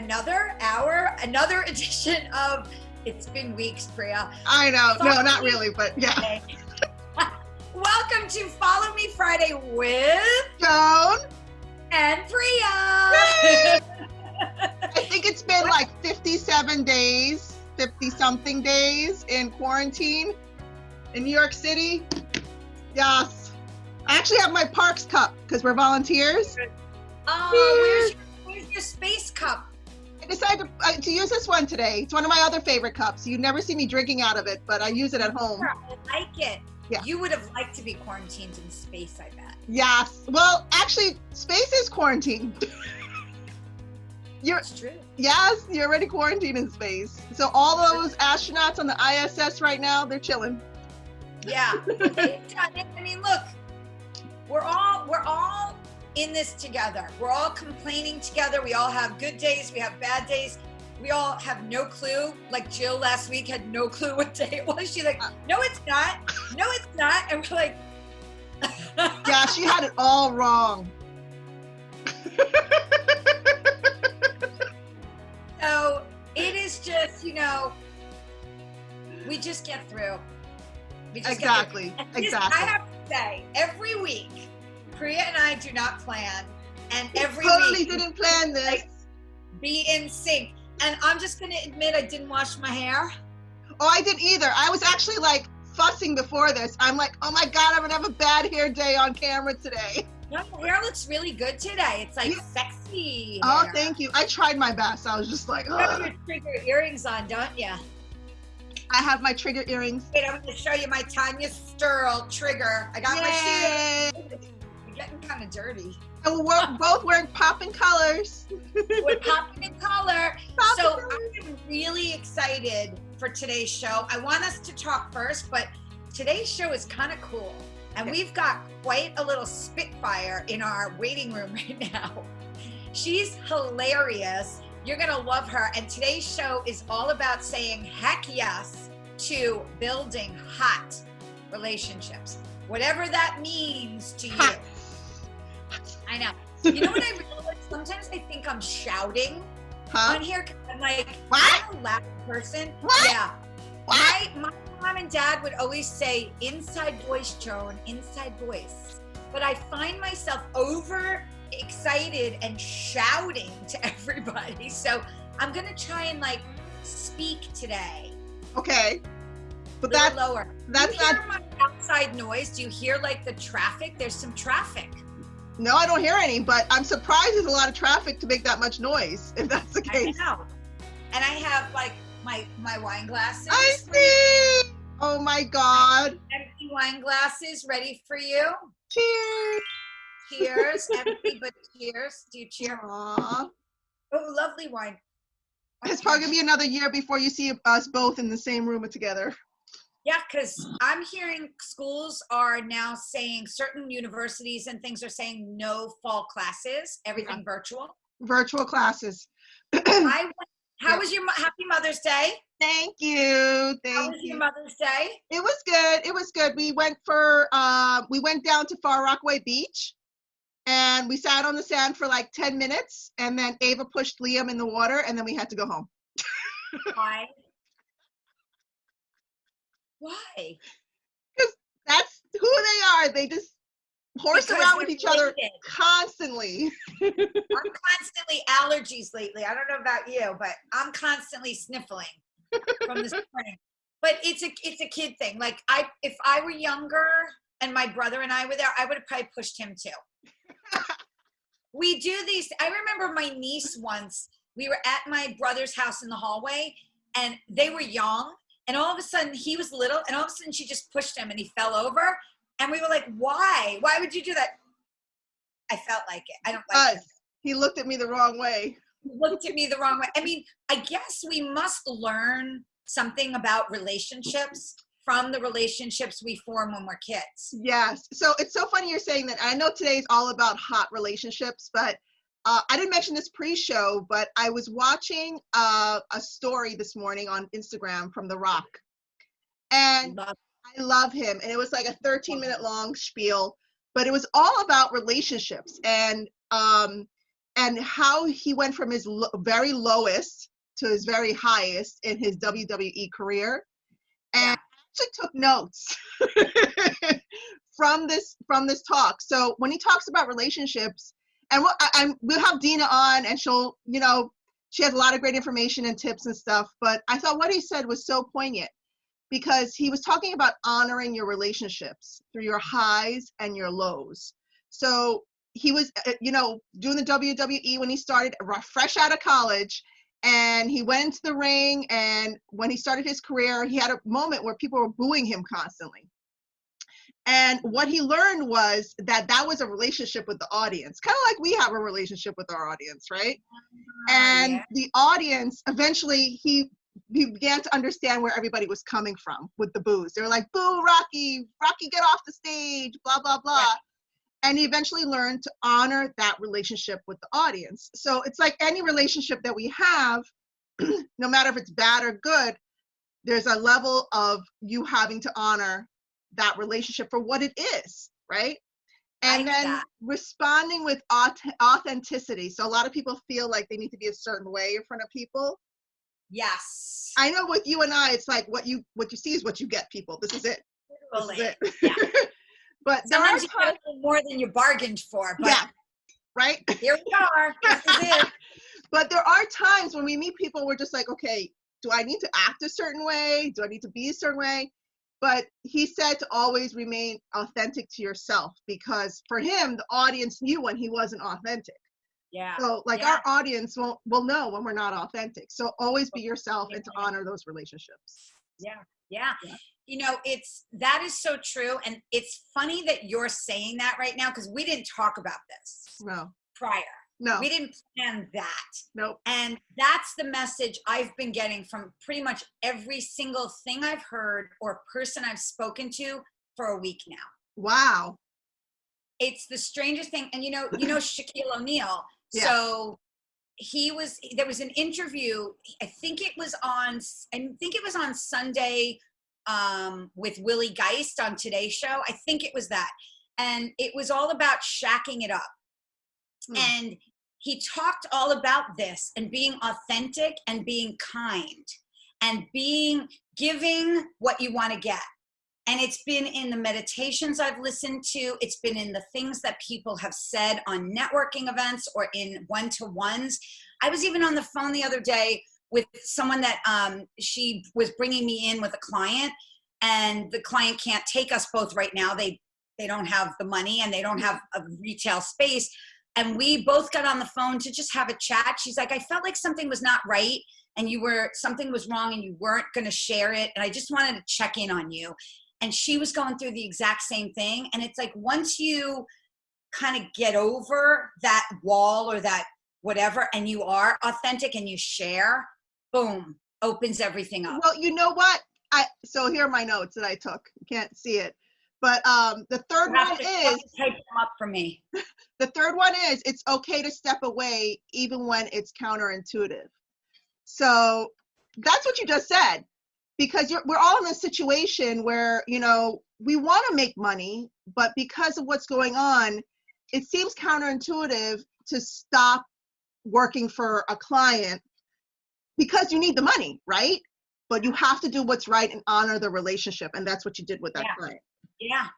another hour, another edition of It's Been Weeks, Priya. I know. No, not really, but yeah. Welcome to Follow Me Friday with Joan and Priya. I think it's been like 57 days, 50-something days in quarantine in New York City. Yes. I actually have my Parks cup because we're volunteers. Oh, where's your space cup? I decided to use this one today. It's one of my other favorite cups. You'd never see me drinking out of it, but I use it at home. I like it. Yeah. You would have liked to be quarantined in space, I bet. Yes. Well, actually, space is quarantined. That's true. Yes, you're already quarantined in space. So all those astronauts on the ISS right now, they're chilling. Yeah. I mean, look, we're all in this together. We're all complaining together. We all have good days. We have bad days. We all have no clue. Like Jill last week had no clue what day it was. She's like, no, it's not. No, it's not. And we're like, yeah, she had it all wrong. So it is just, we just get through. Exactly. Exactly. I have to say, every week, Priya and I do not plan, and every totally week didn't plan this. Like, be in sync. And I'm just gonna admit I didn't wash my hair. Oh, I didn't either. I was actually like fussing before this. I'm like, oh my God, I'm gonna have a bad hair day on camera today. No, your hair looks really good today. It's like sexy hair. Oh, thank you. I tried my best. I was just like, you have your trigger earrings on, don't you? I have my trigger earrings. Wait, I'm gonna show you my Tanya Sturl trigger. I got my shoes. You're getting kind of dirty. And we're both wearing popping colors. We're popping in color. So I'm really excited for today's show. I want us to talk first, but today's show is kind of cool. And we've got quite a little Spitfire in our waiting room right now. She's hilarious. You're going to love her. And today's show is all about saying heck yes to building hot relationships, whatever that means to you. I know. You know what I realize? Sometimes I think I'm shouting on here because I'm like, I'm a loud person. What? Yeah. What? My mom and dad would always say, inside voice, Joan, inside voice. But I find myself over excited and shouting to everybody. So I'm going to try and like speak today. Okay. But that's lower. That's Do you hear my outside noise? Do you hear like the traffic? There's some traffic. No, I don't hear any, but I'm surprised there's a lot of traffic to make that much noise, if that's the case. I know. And I have like my wine glasses. I see. Oh my God. Empty wine glasses ready for you. Cheers. Cheers. Empty, but cheers. Do you cheer? Aww. Oh, lovely wine. It's probably gonna be another year before you see us both in the same room together. Yeah, because I'm hearing schools are now saying, certain universities and things are saying no fall classes, everything virtual. Virtual classes. How was your Happy Mother's Day? Thank you. How was your Mother's Day? It was good. It was good. We went down to Far Rockaway Beach and we sat on the sand for like 10 minutes and then Ava pushed Liam in the water and then we had to go home. Why? Why? Because that's who they are. They just horse around with each other constantly. I'm constantly allergies lately. I don't know about you, but I'm constantly sniffling from the spring. But it's a kid thing. Like if I were younger and my brother and I were there, I would have probably pushed him too. We do these. I remember my niece once. We were at my brother's house in the hallway, and they were young. And all of a sudden, he was little, and all of a sudden, she just pushed him, and he fell over. And we were like, why? Why would you do that? I felt like it. I don't like it. He looked at me the wrong way. He looked at me the wrong way. I mean, I guess we must learn something about relationships from the relationships we form when we're kids. Yes. So it's so funny you're saying that. I know today's all about hot relationships, but I didn't mention this pre-show, but I was watching a story this morning on Instagram from The Rock. And I love him. And it was like a 13-minute long spiel, but it was all about relationships. And and how he went from his very lowest to his very highest in his WWE career. And I actually took notes from this talk. So when he talks about relationships, and we'll have Deena on, and she'll, she has a lot of great information and tips and stuff. But I thought what he said was so poignant, because he was talking about honoring your relationships through your highs and your lows. So he was, doing the WWE when he started, fresh out of college, and he went into the ring. And when he started his career, he had a moment where people were booing him constantly. And what he learned was that was a relationship with the audience, kind of like we have a relationship with our audience, right? And the audience, eventually, he began to understand where everybody was coming from with the boos. They were like, boo, Rocky, get off the stage, blah, blah, blah. Yeah. And he eventually learned to honor that relationship with the audience. So it's like any relationship that we have, no matter if it's bad or good, there's a level of you having to honor that relationship for what it is, right? And then responding with authenticity. So a lot of people feel like they need to be a certain way in front of people. Yes. I know with you and I, it's like what you see is what you get, people. This is it. Literally. This is it. Yeah. But sometimes you get a little more than you bargained for. But yeah. Right? Here we are. This is it. But there are times when we meet people, we're just like, okay, do I need to act a certain way? Do I need to be a certain way? But he said to always remain authentic to yourself, because for him, the audience knew when he wasn't authentic. Yeah. So like our audience will know when we're not authentic. So always be yourself and to honor those relationships. Yeah. That is so true. And it's funny that you're saying that right now, because we didn't talk about this prior. No. We didn't plan that. Nope. And that's the message I've been getting from pretty much every single thing I've heard or person I've spoken to for a week now. Wow. It's the strangest thing. And you know Shaquille O'Neal. Yeah. So there was an interview, I think it was on Sunday with Willie Geist on Today's Show. I think it was that. And it was all about shacking it up. And he talked all about this and being authentic and being kind and giving what you want to get. And it's been in the meditations I've listened to. It's been in the things that people have said on networking events or in one-to-ones. I was even on the phone the other day with someone that she was bringing me in with a client, and the client can't take us both right now. They don't have the money and they don't have a retail space. And we both got on the phone to just have a chat. She's like, I felt like something was not right and something was wrong and you weren't going to share it. And I just wanted to check in on you. And she was going through the exact same thing. And it's like, once you kind of get over that wall or that whatever, and you are authentic and you share, boom, opens everything up. Well, you know what? So here are my notes that I took. You can't see it. But the third one is type them up for me. The third one is it's okay to step away even when it's counterintuitive. So that's what you just said, because we're all in a situation where we want to make money, but because of what's going on, it seems counterintuitive to stop working for a client because you need the money, right? But you have to do what's right and honor the relationship, and that's what you did with that client.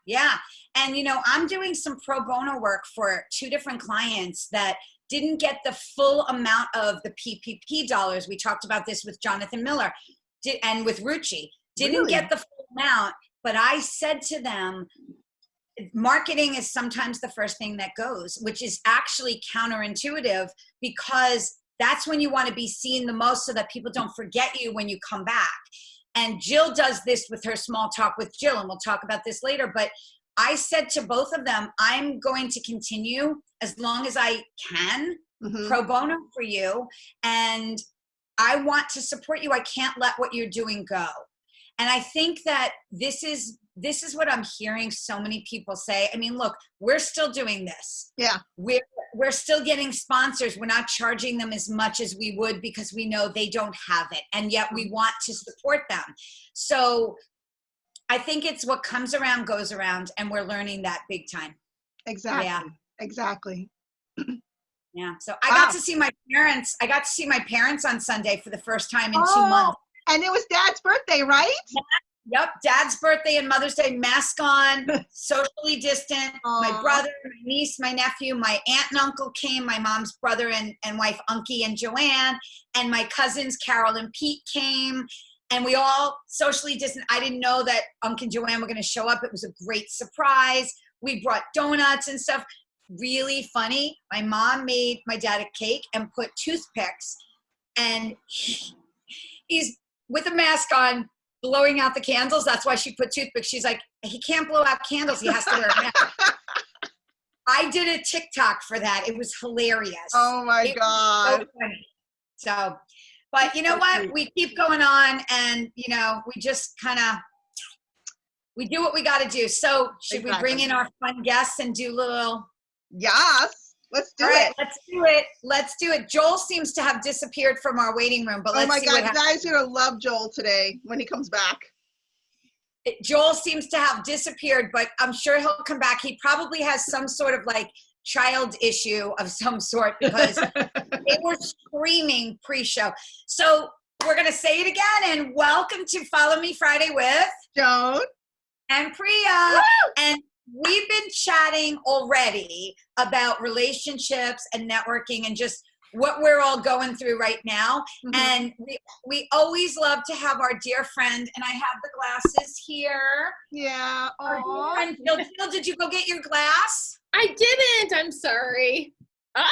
Yeah. And, I'm doing some pro bono work for 2 different clients that didn't get the full amount of the PPP dollars. We talked about this with Jonathan Miller and with Rucci. Didn't get the full amount, but I said to them, marketing is sometimes the first thing that goes, which is actually counterintuitive, because that's when you want to be seen the most so that people don't forget you when you come back. And Jill does this with her Small Talk with Jill, and we'll talk about this later. But I said to both of them, I'm going to continue as long as I can, pro bono for you. And I want to support you. I can't let what you're doing go. And I think that this is what I'm hearing so many people say. I mean, look, we're still doing this. Yeah. We're still getting sponsors. We're not charging them as much as we would because we know they don't have it. And yet we want to support them. So I think it's what comes around goes around, and we're learning that big time. Exactly. Yeah. Exactly. Yeah. So I got to see my parents. I got to see my parents on Sunday for the first time in 2 months. And it was Dad's birthday, right? Yep. Dad's birthday and Mother's Day, mask on, socially distant. My brother, my niece, my nephew, my aunt and uncle came, my mom's brother and wife, Unky and Joanne, and my cousins, Carol and Pete, came. And we all socially distant. I didn't know that Unky and Joanne were going to show up. It was a great surprise. We brought donuts and stuff. Really funny. My mom made my dad a cake and put toothpicks. And he's with a mask on, blowing out the candles. That's why she put toothpicks. She's like, he can't blow out candles. He has to wear a mask. I did a TikTok for that. It was hilarious. Oh my God. So funny. So, but you know what? We keep going on and, you know, we just kind of, we do what we got to do. So should we bring in our fun guests and do a little? Yes. Let's do it. All right, let's do it. Let's do it. Joel seems to have disappeared from our waiting room, but let's see what happens. You guys are going to love Joel today when he comes back. Joel seems to have disappeared, but I'm sure he'll come back. He probably has some sort of like child issue of some sort because they were screaming pre-show. So we're going to say it again, and welcome to Follow Me Friday with Joan and Priya. Woo! And we've been chatting already about relationships and networking and just what we're all going through right now. Mm-hmm. And we always love to have our dear friend, and I have the glasses here. Yeah. Our dear friend Jill. Jill, did you go get your glass? I didn't. I'm sorry. Yay!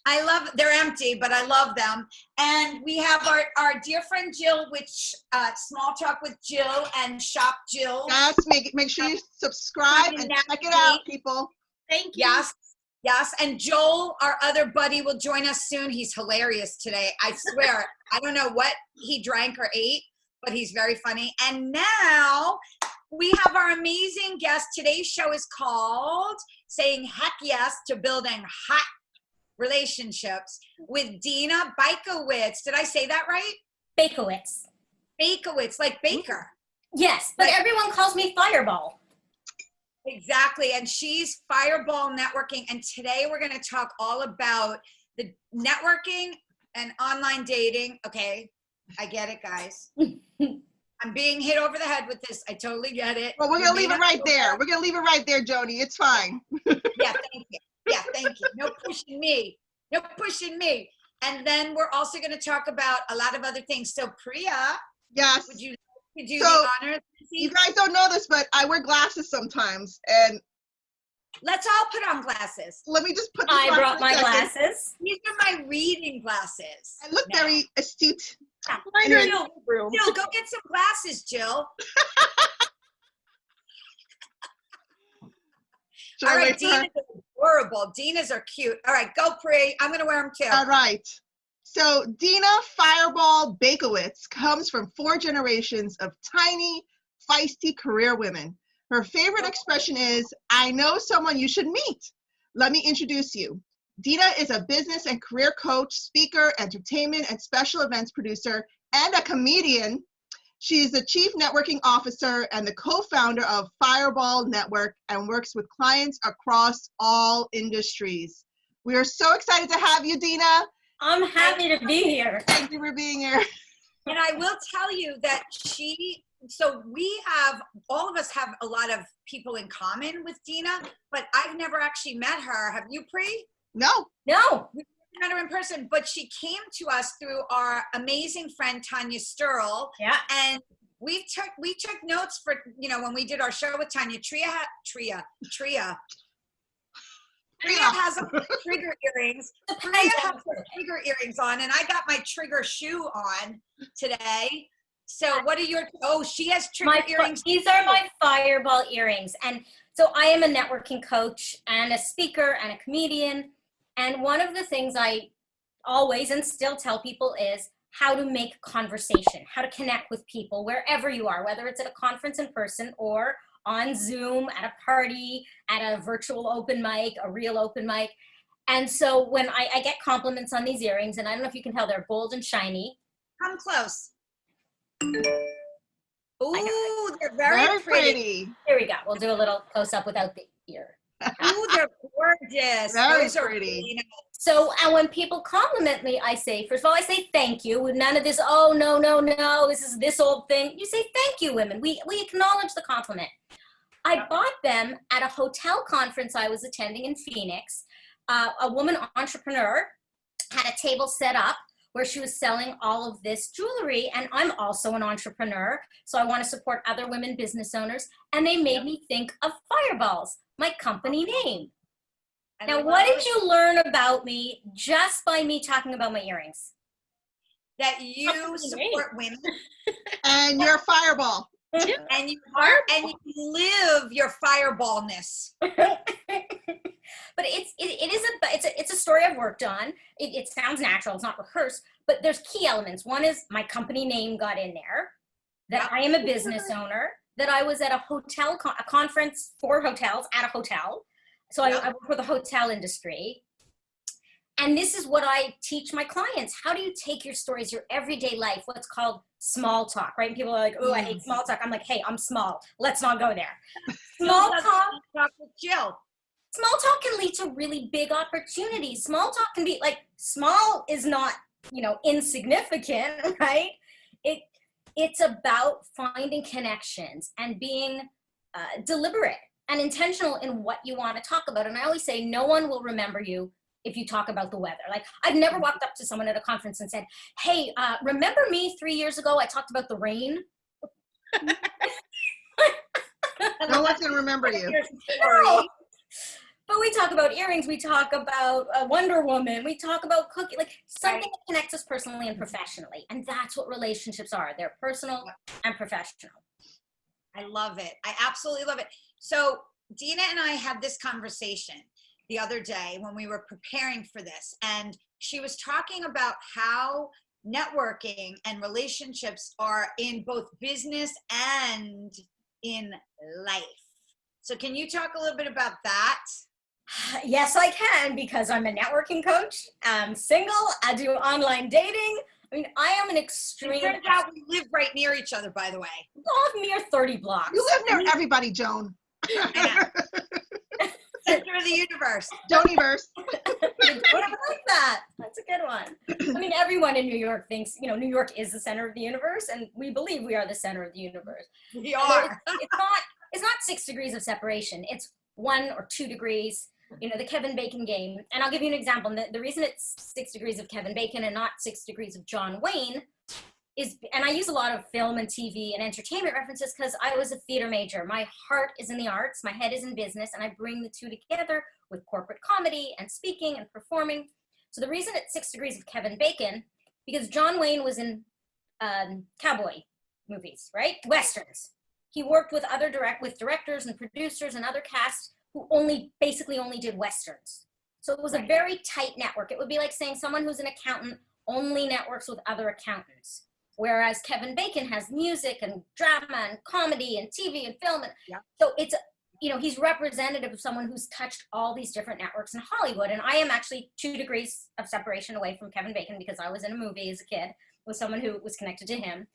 I love, they're empty, but I love them. And we have our dear friend Jill, which Small Talk with Jill and Shop Jill. Yes, make sure you subscribe and check it out, people. Thank you. Yes. And Joel, our other buddy, will join us soon. He's hilarious today. I swear. I don't know what he drank or ate, but he's very funny. And now we have our amazing guest. Today's show is called Saying Heck Yes to Building Hot Relationships with Deena Baikowitz. Did I say that right? Baikowitz, like Baker. Yes, but everyone calls me Fireball. Exactly, and she's Fireball Networking, and today we're going to talk all about the networking and online dating. Okay, I get it, guys. I'm being hit over the head with this. I totally get it. Well, we're going to leave it right there. We're going to leave it right there, Joni. It's fine. Yeah, thank you. Yeah, thank you. No pushing me. No pushing me. And then we're also going to talk about a lot of other things. So, Priya, yes, would you do the honors? You guys don't know this, but I wear glasses sometimes, and let's all put on glasses. Let me just put this I on brought my glasses. These are my reading glasses. I look very astute. Jill, go get some glasses, Jill. All right, Deena's adorable. Deena's are cute. All right, go Pri. I'm going to wear them too. All right. So Deena Fireball Baikowitz comes from 4 generations of tiny, feisty career women. Her favorite expression is, I know someone you should meet. Let me introduce you. Deena is a business and career coach, speaker, entertainment, and special events producer, and a comedian. She is the Chief Networking Officer and the co-founder of Fireball Network and works with clients across all industries. We are so excited to have you, Deena. I'm happy to be here. Thank you for being here. And I will tell you that so we have, all of us have a lot of people in common with Deena, but I've never actually met her. Have you, Pri? No. We met her in person, but she came to us through our amazing friend Tanya Sturl. Yeah. And we took notes for, when we did our show with Tanya. Priya has some trigger earrings. Priya has her trigger earrings on, and I got my trigger shoe on today. So what are your, she has trigger earrings. These are my Fireball earrings. And so I am a networking coach and a speaker and a comedian. And one of the things I always and still tell people is how to make conversation, how to connect with people wherever you are, whether it's at a conference in person or on Zoom, at a party, at a virtual open mic, a real open mic. And so when I get compliments on these earrings, and I don't know if you can tell, they're gold and shiny. Come close. Ooh, they're very pretty. Here we go. We'll do a little close up without the ear. Ooh, they're gorgeous. Very Those are pretty. really nice. So, and when people compliment me, I say, first of all, I say thank you with none of this, oh, no, no, no, this is this old thing. You say thank you, women. We acknowledge the compliment. I bought them at a hotel conference I was attending in Phoenix. A woman entrepreneur had a table set up where she was selling all of this jewelry, and I'm also an entrepreneur, so I want to support other women business owners, and they made me think of Fireballs, my company name. Now, what did you learn about me just by me talking about my earrings? That you support women. And you're a fireball. And you are, and you live your fireballness. But it's a story I've worked on. It sounds natural, it's not rehearsed, but there's key elements. One is my company name got in there, that I am a business owner, that I was at a hotel, a conference for hotels at a hotel. So I work for the hotel industry. And this is what I teach my clients. How do you take your stories, your everyday life, what's called small talk, right? And people are like, oh, I hate small talk. I'm like, hey, I'm small. Let's not go there. Small talk with Jill. Small talk can lead to really big opportunities. Small talk can be like, small is not, insignificant, right? It's about finding connections and being deliberate and intentional in what you want to talk about. And I always say, no one will remember you if you talk about the weather. Like, I've never walked up to someone at a conference and said, hey, remember me 3 years ago? I talked about the rain. No one's going to remember you. No. But we talk about earrings, we talk about Wonder Woman, we talk about cooking, like something that connects us personally and professionally. And that's what relationships are. They're personal and professional. I love it. I absolutely love it. So Deena and I had this conversation the other day when we were preparing for this, and she was talking about how networking and relationships are in both business and in life. So can you talk a little bit about that? Yes, I can, because I'm a networking coach. I'm single. I do online dating. I mean, I am an extreme. It turns out we live right near each other, by the way. Well, near 30 blocks. You live near everybody, Joan. Center of the universe. Joniverse. I like that. That's a good one. I mean, everyone in New York thinks, New York is the center of the universe, and we believe we are the center of the universe. We are. It's not 6 degrees of separation. It's 1 or 2 degrees. The Kevin Bacon game. And I'll give you an example. The reason it's 6 degrees of Kevin Bacon and not 6 degrees of John Wayne is, and I use a lot of film and TV and entertainment references because I was a theater major. My heart is in the arts, my head is in business, and I bring the two together with corporate comedy and speaking and performing. So the reason it's 6 degrees of Kevin Bacon, because John Wayne was in cowboy movies, right? Westerns. He worked with directors and producers and other casts who basically only did Westerns. So it was a very tight network. It would be like saying someone who's an accountant only networks with other accountants. Whereas Kevin Bacon has music and drama and comedy and TV and film. And so it's, he's representative of someone who's touched all these different networks in Hollywood. And I am actually 2 degrees of separation away from Kevin Bacon because I was in a movie as a kid with someone who was connected to him.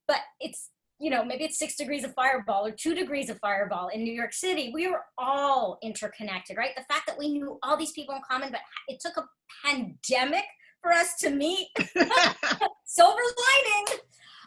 But it's, maybe it's 6 degrees of fireball or 2 degrees of fireball in New York City. We were all interconnected, right? The fact that we knew all these people in common, but it took a pandemic for us to meet. Silver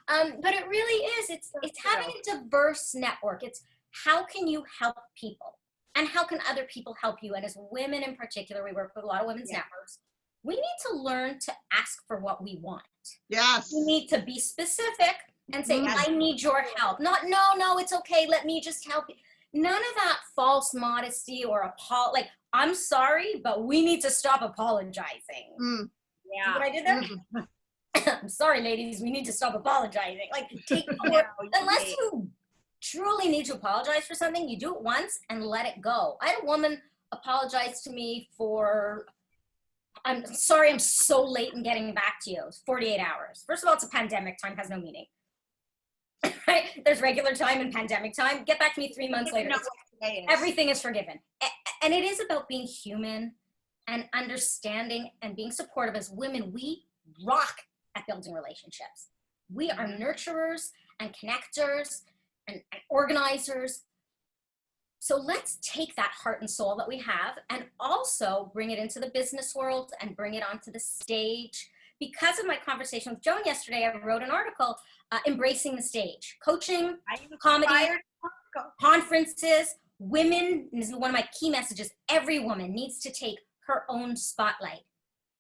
lining. But it really is. It's having a diverse network. It's how can you help people? And how can other people help you? And as women in particular, we work with a lot of women's networks. We need to learn to ask for what we want. Yes. We need to be specific and say, I need your help. Not, no, it's okay. Let me just help you. None of that false modesty or I'm sorry, but we need to stop apologizing. Yeah. What I did there? I'm sorry, ladies, we need to stop apologizing. Unless you truly need to apologize for something, you do it once and let it go. I had a woman apologize to me for, I'm sorry, I'm so late in getting back to you. It was 48 hours. First of all, it's a pandemic. Time has no meaning. Right? There's regular time and pandemic time. Get back to me 3 months later. Everything is forgiven. And it is about being human and understanding and being supportive. As women, we rock at building relationships. We are nurturers and connectors and organizers. So let's take that heart and soul that we have and also bring it into the business world and bring it onto the stage. Because of my conversation with Joan yesterday, I wrote an article, Embracing the Stage, coaching, comedy, conferences, women. This is one of my key messages. Every woman needs to take her own spotlight.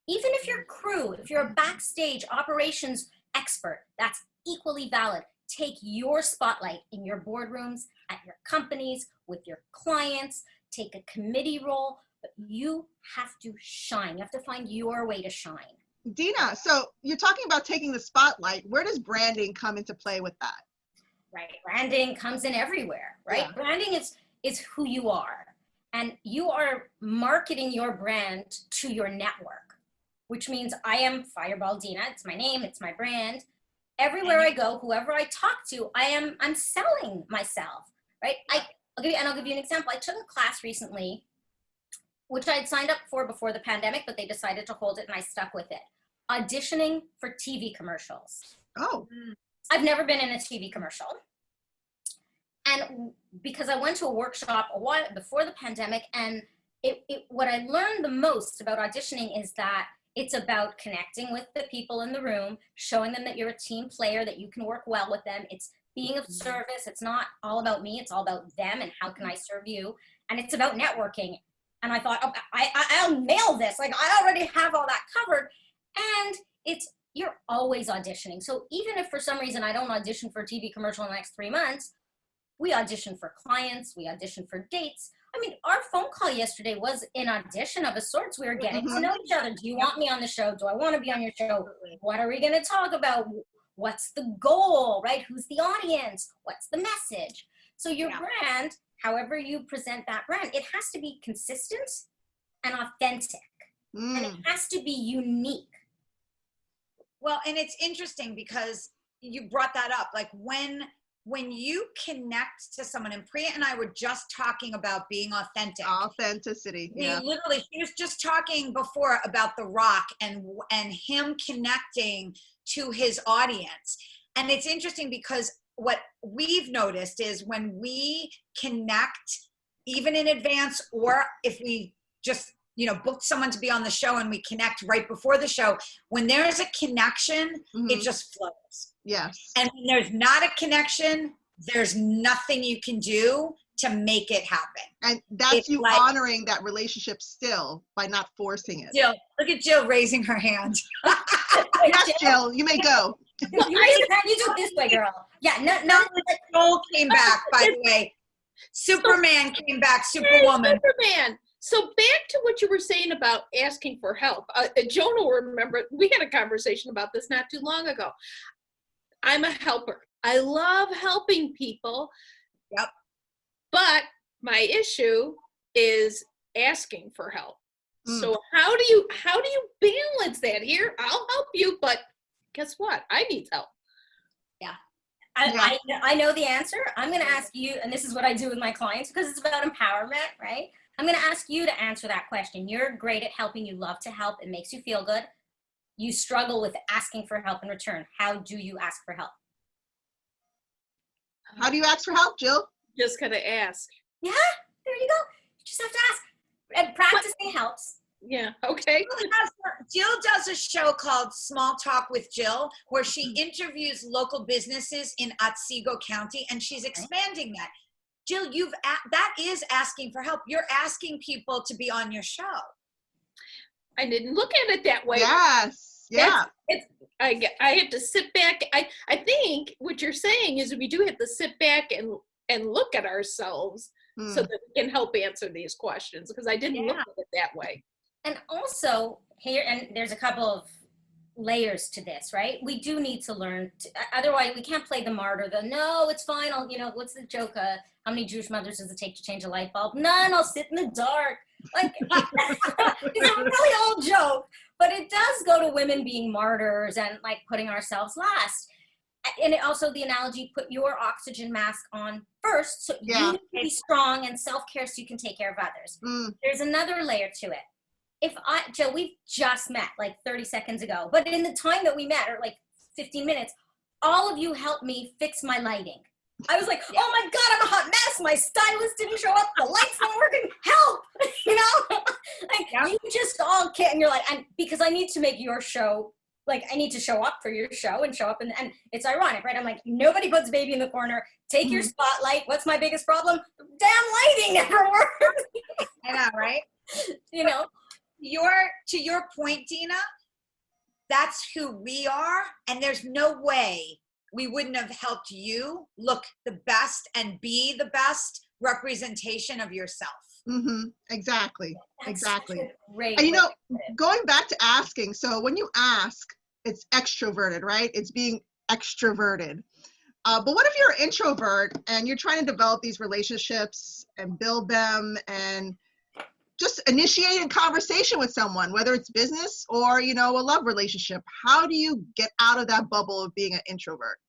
Even if you're crew, if you're a backstage operations expert, that's equally valid. Take your spotlight in your boardrooms, at your companies, with your clients, take a committee role, but you have to shine. You have to find your way to shine. Deena, so you're talking about taking the spotlight. Where does branding come into play with that? Right, branding comes in everywhere, right? Yeah. Branding is who you are, and you are marketing your brand to your network, which means I am Fireball Deena. It's my name, it's my brand. Everywhere I go, whoever I talk to, I'm selling myself, right? I'll give you an example. I took a class recently, which I had signed up for before the pandemic, but they decided to hold it and I stuck with it. Auditioning for TV commercials. Oh. I've never been in a TV commercial. And because I went to a workshop a while before the pandemic, and what I learned the most about auditioning is that it's about connecting with the people in the room, showing them that you're a team player, that you can work well with them. It's being of service. It's not all about me. It's all about them and how can I serve you. And it's about networking. And I thought, oh, I'll nail this. Like, I already have all that covered. And you're always auditioning. So even if for some reason I don't audition for a TV commercial in the next 3 months, we audition for clients, we audition for dates. I mean, our phone call yesterday was an audition of a sorts. We were getting to know each other. Do you want me on the show? Do I want to be on your show? What are we going to talk about? What's the goal, right? Who's the audience? What's the message? So your brand, however you present that brand, it has to be consistent and authentic. And it has to be unique. Well, and it's interesting because you brought that up. Like when you connect to someone, and Priya and I were just talking about being authentic. Authenticity, yeah. She was just talking before about The Rock and him connecting to his audience. And it's interesting because what we've noticed is when we connect, even in advance, or if we just, book someone to be on the show and we connect right before the show, when there's a connection, it just flows. Yes. And when there's not a connection, there's nothing you can do to make it happen. And that's you honoring that relationship still by not forcing it. Jill, look at Jill raising her hand. Yes, Jill, you may go. You do it this way, girl. Yeah, no. Soul came back, by the way. Superman came back, Superwoman. Superman. So back to what you were saying about asking for help. Joan will remember, we had a conversation about this not too long ago. I'm a helper. I love helping people. Yep. But my issue is asking for help. So how do you balance that? Here, I'll help you, but guess what? I need help. Yeah. I know the answer. I'm going to ask you, and this is what I do with my clients because it's about empowerment, right? I'm going to ask you to answer that question. You're great at helping. You love to help. It makes you feel good. You struggle with asking for help in return. How do you ask for help? How do you ask for help, Jill? Just got to ask. Yeah, there you go. You just have to ask. And practicing helps. Yeah, okay. Jill does a show called Small Talk with Jill, where she interviews local businesses in Otsego County, and she's expanding that. Jill, that is asking for help. You're asking people to be on your show. I didn't look at it that way. Yes. Yeah. I have to sit back. I think what you're saying is we do have to sit back and look at ourselves so that we can help answer these questions, because I didn't look at it that way. And also here, and there's a couple of layers to this, right? We do need to learn, otherwise we can't play the martyr, no, it's fine. What's the joke? How many Jewish mothers does it take to change a light bulb? None, I'll sit in the dark. Like, it's a really old joke, but it does go to women being martyrs and like putting ourselves last. And it also, the analogy, put your oxygen mask on first so you can be strong, and self-care so you can take care of others. There's another layer to it. Jill, we've just met like 30 seconds ago, but in the time that we met, or like 15 minutes, all of you helped me fix my lighting. I was like, oh my God, I'm a hot mess. My stylist didn't show up. The lights not working. Help. You know, like you just all can't. And you're like, and because I need to make your show, like I need to show up for your show and show up. And it's ironic, right? I'm like, nobody puts baby in the corner. Take your spotlight. What's my biggest problem? Damn lighting never works. I know, right? You know, to your point, Deena, that's who we are. And there's no way we wouldn't have helped you look the best and be the best representation of yourself. Exactly. That's Exactly. great. And you know, going back to asking, so when you ask, it's extroverted, right? It's being extroverted. But what if you're an introvert and you're trying to develop these relationships and build them and just initiate a conversation with someone, whether it's business or, you know, a love relationship? How do you get out of that bubble of being an introvert?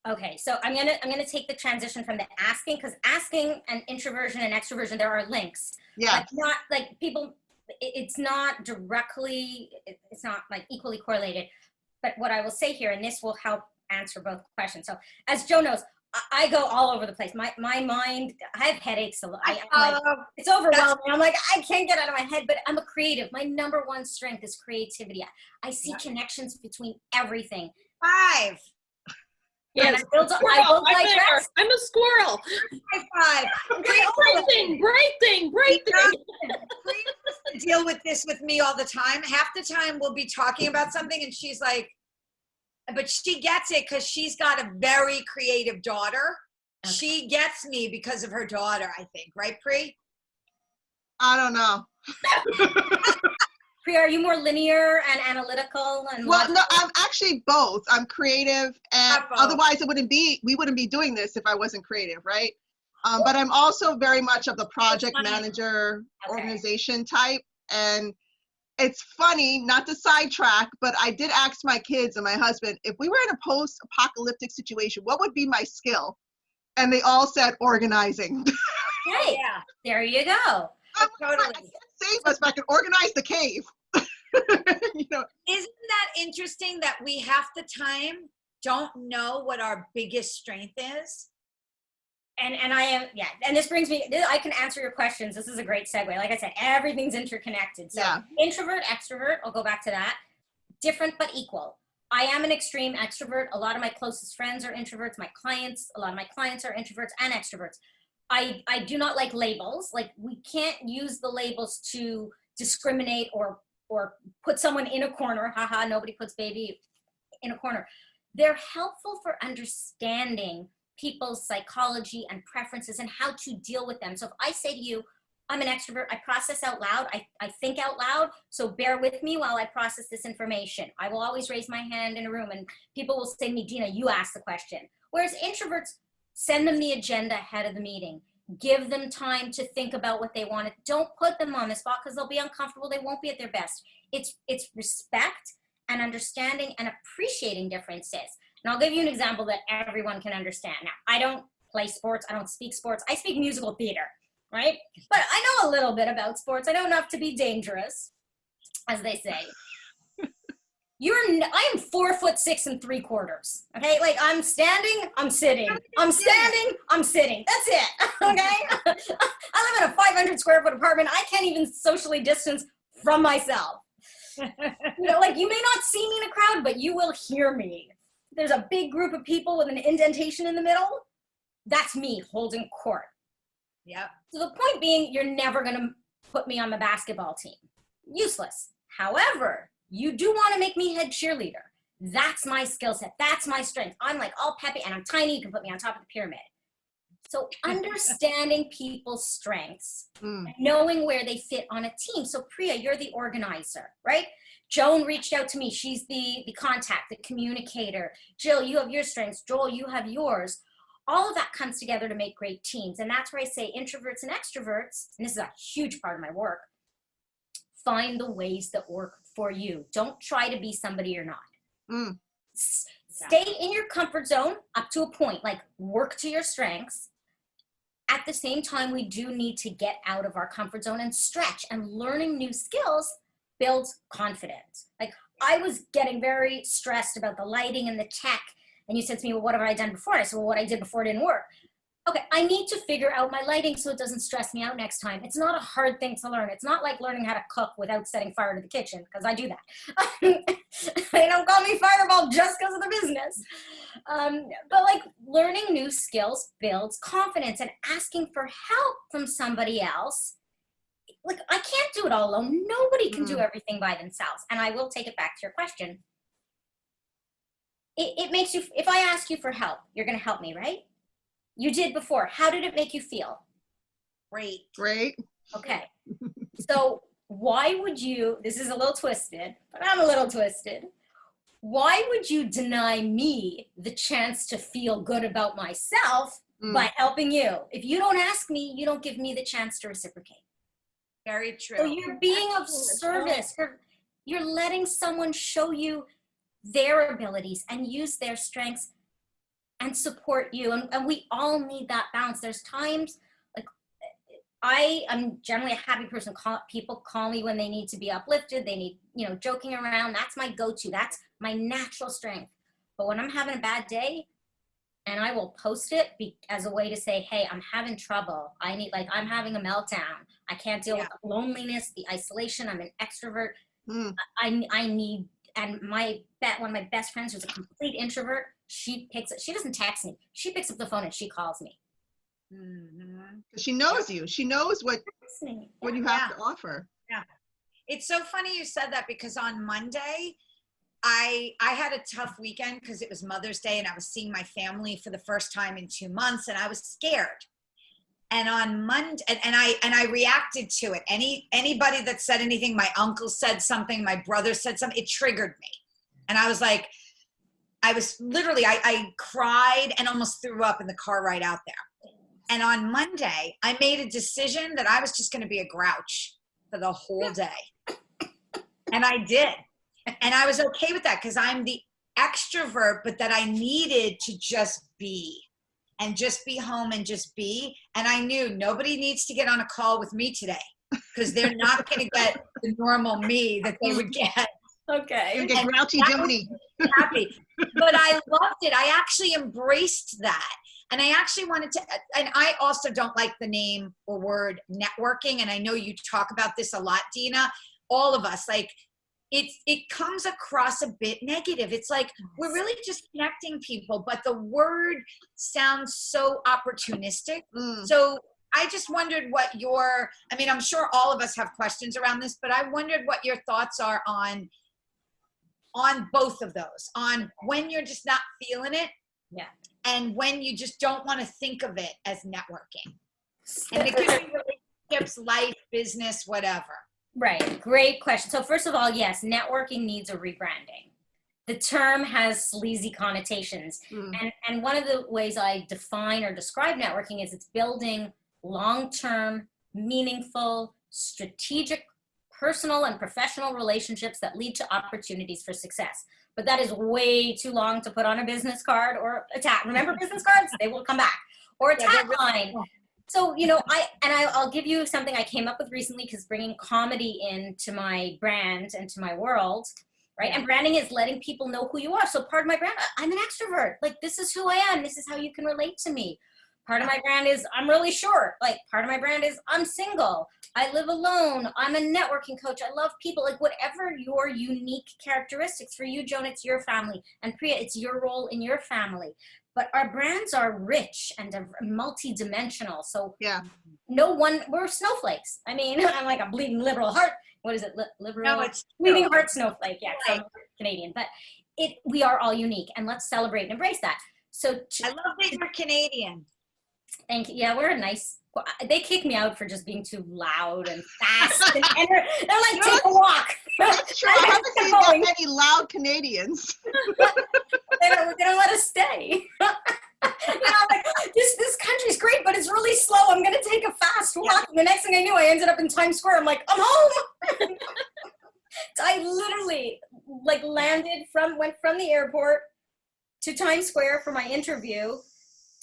Okay, so I'm gonna take the transition from the asking, because asking and introversion and extroversion, there are links. Yeah. But not like people, it's not directly, it's not like equally correlated. But what I will say here, and this will help answer both questions. So as Joe knows, I go all over the place. My mind, I have headaches a lot. It's overwhelming. I'm like, I can't get out of my head, but I'm a creative. My number one strength is creativity. I see connections between everything. 5. Yeah, I build I'm a squirrel. High 5. Great thing. She deal with this with me all the time. Half the time we'll be talking about something and she's like, but she gets it because she's got a very creative daughter. Okay. She gets me because of her daughter, I think. Right, Pri? I don't know. Priya, are you more linear and analytical? And well, no, I'm actually both. I'm creative, and otherwise we wouldn't be doing this if I wasn't creative, right? But I'm also very much of the project manager organization type. And it's funny, not to sidetrack, but I did ask my kids and my husband, if we were in a post-apocalyptic situation, what would be my skill? And they all said organizing. Hey, yeah, there you go. Totally. I can't save us, but I can organize the cave. You know? Isn't that interesting that we half the time don't know what our biggest strength is? And I am, yeah, and this brings me, I can answer your questions. This is a great segue. Like I said, everything's interconnected. So introvert, extrovert, I'll go back to that. Different but equal. I am an extreme extrovert. A lot of my closest friends are introverts. A lot of my clients are introverts and extroverts. I do not like labels. Like we can't use the labels to discriminate or put someone in a corner. Haha, nobody puts baby in a corner. They're helpful for understanding people's psychology and preferences and how to deal with them. So if I say to you, I'm an extrovert, I process out loud, I think out loud, so bear with me while I process this information. I will always raise my hand in a room and people will say to me, Deena, you ask the question. Whereas introverts, send them the agenda ahead of the meeting. Give them time to think about what they want. Don't put them on the spot because they'll be uncomfortable. They won't be at their best. It's respect and understanding and appreciating differences. And I'll give you an example that everyone can understand. Now, I don't play sports. I don't speak sports. I speak musical theater, right? But I know a little bit about sports. I know enough to be dangerous, as they say. I am 4'6" 3/4. Okay, like I'm standing, I'm sitting. I'm standing, I'm sitting. That's it. Okay. I live in a 500 square foot apartment. I can't even socially distance from myself. You know, like you may not see me in a crowd, but you will hear me. There's a big group of people with an indentation in the middle. That's me holding court. Yep. So the point being, you're never gonna put me on the basketball team. Useless. However, you do want to make me head cheerleader. That's my skill set. That's my strength. I'm like all peppy and I'm tiny. You can put me on top of the pyramid. So understanding people's strengths, knowing where they fit on a team. So Priya, you're the organizer, right? Joan reached out to me. She's the contact, the communicator. Jill, you have your strengths. Joel, you have yours. All of that comes together to make great teams. And that's where I say introverts and extroverts, and this is a huge part of my work, find the ways that work for you. Don't try to be somebody you're not. Stay in your comfort zone up to a point, like work to your strengths. At the same time, we do need to get out of our comfort zone and stretch, and learning new skills builds confidence. Like I was getting very stressed about the lighting and the tech, and you said to me, well, what have I done before? I said, well, what I did before didn't work. okay, I need to figure out my lighting so it doesn't stress me out next time. It's not a hard thing to learn. It's not like learning how to cook without setting fire to the kitchen, because I do that. They don't call me Fireball just because of the business. But like learning new skills builds confidence, and asking for help from somebody else. Like I can't do it all alone. Nobody can do everything by themselves. And I will take it back to your question. It makes you, if I ask you for help, you're going to help me, right? You did before. How did it make you feel? Great. Great. Okay. So why would you, this is a little twisted, but I'm a little twisted. Why would you deny me the chance to feel good about myself by helping you? If you don't ask me, you don't give me the chance to reciprocate. Very true. So you're being of service. You're letting someone show you their abilities and use their strengths and support you. And we all need that balance. There's times, like I am generally a happy person. People call me when they need to be uplifted. They need, joking around. That's my go-to. That's my natural strength. But when I'm having a bad day, and I will post it as a way to say, hey, I'm having trouble. I'm having a meltdown. I can't deal with the loneliness, the isolation. I'm an extrovert. I need, and one of my best friends who's a complete introvert, she doesn't text me. She picks up the phone and she calls me. She knows you. She knows what you have to offer. Yeah. It's so funny you said that, because on Monday, I had a tough weekend because it was Mother's Day and I was seeing my family for the first time in 2 months, and I was scared. And on Monday, and I reacted to it. Anybody that said anything, my uncle said something, my brother said something, it triggered me. And I was like, I cried and almost threw up in the car right out there. And on Monday, I made a decision that I was just going to be a grouch for the whole day. And I did. And I was okay with that, because I'm the extrovert, but that I needed to just be. And just be home and just be. And I knew nobody needs to get on a call with me today, because they're not going to get the normal me that they would get. Okay. You get grouchy Joni. Happy. But I loved it. I actually embraced that. And I actually wanted to, and I also don't like the name or word networking. And I know you talk about this a lot, Deena. All of us, like, it comes across a bit negative. It's like we're really just connecting people, but the word sounds so opportunistic. So I just wondered what I'm sure all of us have questions around this, but I wondered what your thoughts are on both of those, on when you're just not feeling it, and when you just don't want to think of it as networking. And it could be relationships, life, business, whatever. Right. Great question. So first of all, yes, networking needs a rebranding. The term has sleazy connotations. And one of the ways I define or describe networking is it's building long-term, meaningful, strategic, personal and professional relationships that lead to opportunities for success. But that is way too long to put on a business card or a tag. Remember business cards? They will come back. Or a tagline. So, I'll give you something I came up with recently, because bringing comedy into my brand and to my world, right? And branding is letting people know who you are. So part of my brand, I'm an extrovert. Like, this is who I am. This is how you can relate to me. Part of my brand is I'm really short. Like, part of my brand is I'm single. I live alone. I'm a networking coach. I love people. Like, whatever your unique characteristics. For you, Joan, it's your family. And Priya, it's your role in your family. But our brands are rich and multi-dimensional. So we're snowflakes. I mean, I'm like a bleeding liberal heart. What is it? Liberal? No, it's bleeding heart snowflake. Yeah, right. I'm Canadian. But we are all unique, and let's celebrate and embrace that. So I love that you're Canadian. Thank you. Yeah, we're a nice. They kick me out for just being too loud and fast. and they're like, take a walk. That's true. I haven't seen that many loud Canadians. They don't let us stay. Like, this country's great, but it's really slow. I'm gonna take a fast walk. And the next thing I knew, I ended up in Times Square. I'm like, I'm home. So I literally went from the airport to Times Square for my interview,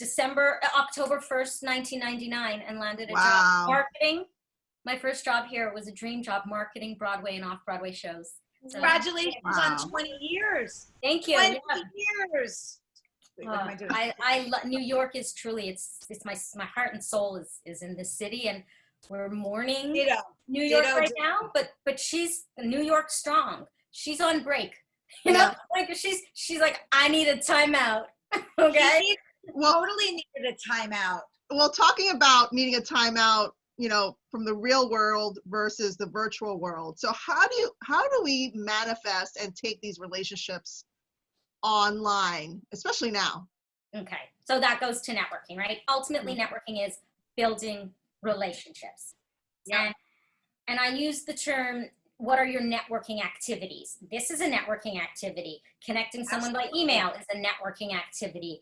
October 1st, 1999, and landed a job marketing. My first job here was a dream job, marketing Broadway and off-Broadway shows. So, congratulations on 20 years. Thank you. 20 years. seriously. What am I doing? New York is truly, it's my heart and soul is in this city, and we're mourning Ditto. New York Ditto, right ditto. now, but she's New York strong. She's on break. You know, like she's like, I need a timeout. Okay. Totally needed a timeout. Well, talking about needing a timeout, you know, from the real world versus the virtual world. So how do we manifest and take these relationships online, especially now? Okay. So that goes to networking, right? Ultimately, networking is building relationships. Yeah. And I use the term, what are your networking activities? This is a networking activity. Connecting someone by email is a networking activity.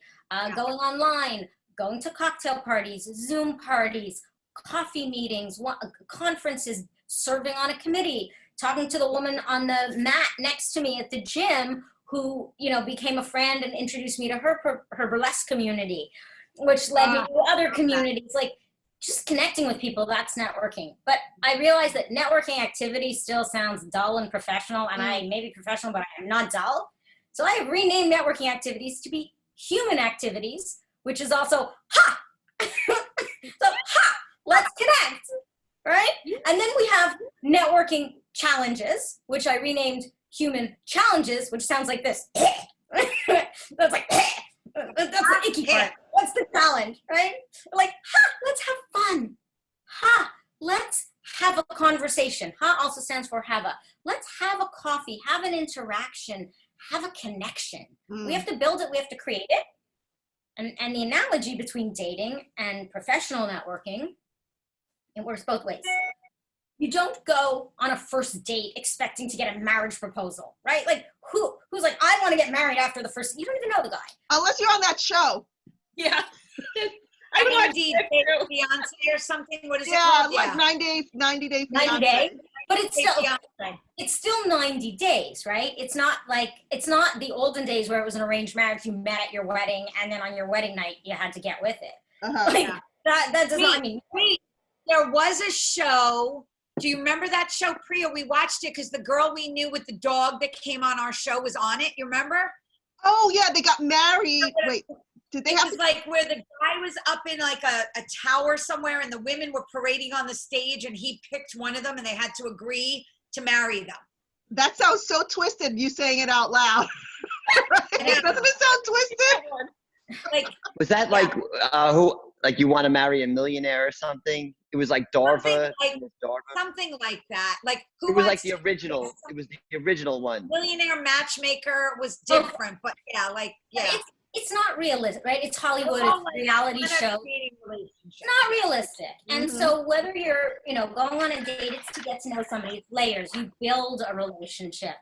Going online, going to cocktail parties, Zoom parties, coffee meetings, conferences, serving on a committee, talking to the woman on the mat next to me at the gym who, you know, became a friend and introduced me to her burlesque community, which led me to other communities. Like, just connecting with people, that's networking. But I realized that networking activity still sounds dull and professional, and I may be professional, but I'm not dull. So I have renamed networking activities to be human activities, which is also, let's connect, right? And then we have networking challenges, which I renamed human challenges, which sounds like this. That's like, that's the icky part. What's the challenge, right? Like, let's have fun. Let's have a conversation. Also stands for have a. Let's have a coffee, have an interaction, have a connection. We have to build it, we have to create it. And the analogy between dating and professional networking, it works both ways. You don't go on a first date expecting to get a marriage proposal, right? Like, who's like, I want to get married after the first, you don't even know the guy. Unless you're on that show. Yeah. I mean, Beyonce or something. What is it called? Like 90 days. 90 days. But it's still 90 days, right? It's not the olden days where it was an arranged marriage. You met at your wedding, and then on your wedding night, you had to get with it. That does not mean. Wait, there was a show. Do you remember that show, Priya? We watched it because the girl we knew with the dog that came on our show was on it. You remember? Oh, yeah, they got married. Wait, did they it have was like where the guy was up in like a tower somewhere and the women were parading on the stage and he picked one of them and they had to agree to marry them. That sounds so twisted, you saying it out loud. Right? Doesn't it sound twisted? Like, was that like who, like, you want to marry a millionaire or something? It was like Darva. Something like that. Like, who it was like the original. It was the original one. Millionaire Matchmaker was different, but It's not realistic, right? It's Hollywood, it's a reality show. It's not realistic. And so whether you're, going on a date, it's to get to know somebody, it's layers. You build a relationship.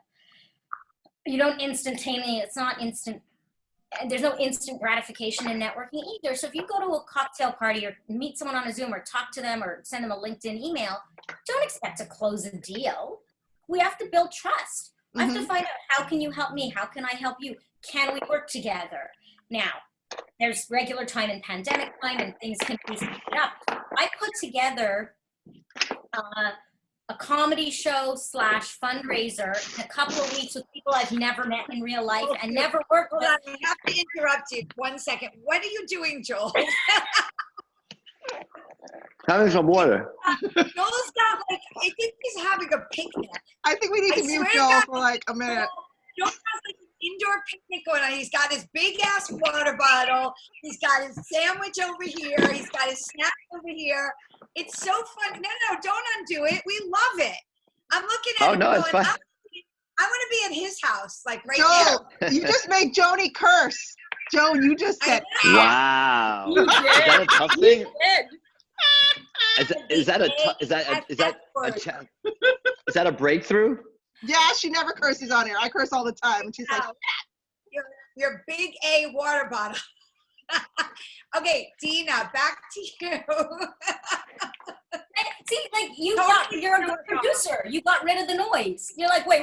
You don't instantaneously, it's not instant. There's no instant gratification in networking either. So if you go to a cocktail party or meet someone on a Zoom or talk to them or send them a LinkedIn email, don't expect to close a deal. We have to build trust. I have to find out, how can you help me? How can I help you? Can we work together? Now, there's regular time and pandemic time and things can be speeded up. I put together a comedy show / fundraiser in a couple of weeks with people I've never met in real life and never worked with. Hold on, I have to interrupt you 1 second. What are you doing, Joel? Having some water. Joel's got I think he's having a picnic. I think we need to mute Joel for like a minute. Joel has like an indoor picnic going on. He's got his big ass water bottle. He's got his sandwich over here. He's got his snack over here. It's so fun. No, don't undo it. We love it. I'm looking at it no, going, it's fine. I want to be at his house, like right Joel, now. You just made Joni curse. Joan, you just said, wow. You did. Is that a tough thing? You Is that a breakthrough? yeah, she never curses on here. I curse all the time. And she's like, your big A water bottle. Okay, Deena, back to you. See, like you're a good producer. You got rid of the noise. You're like, wait.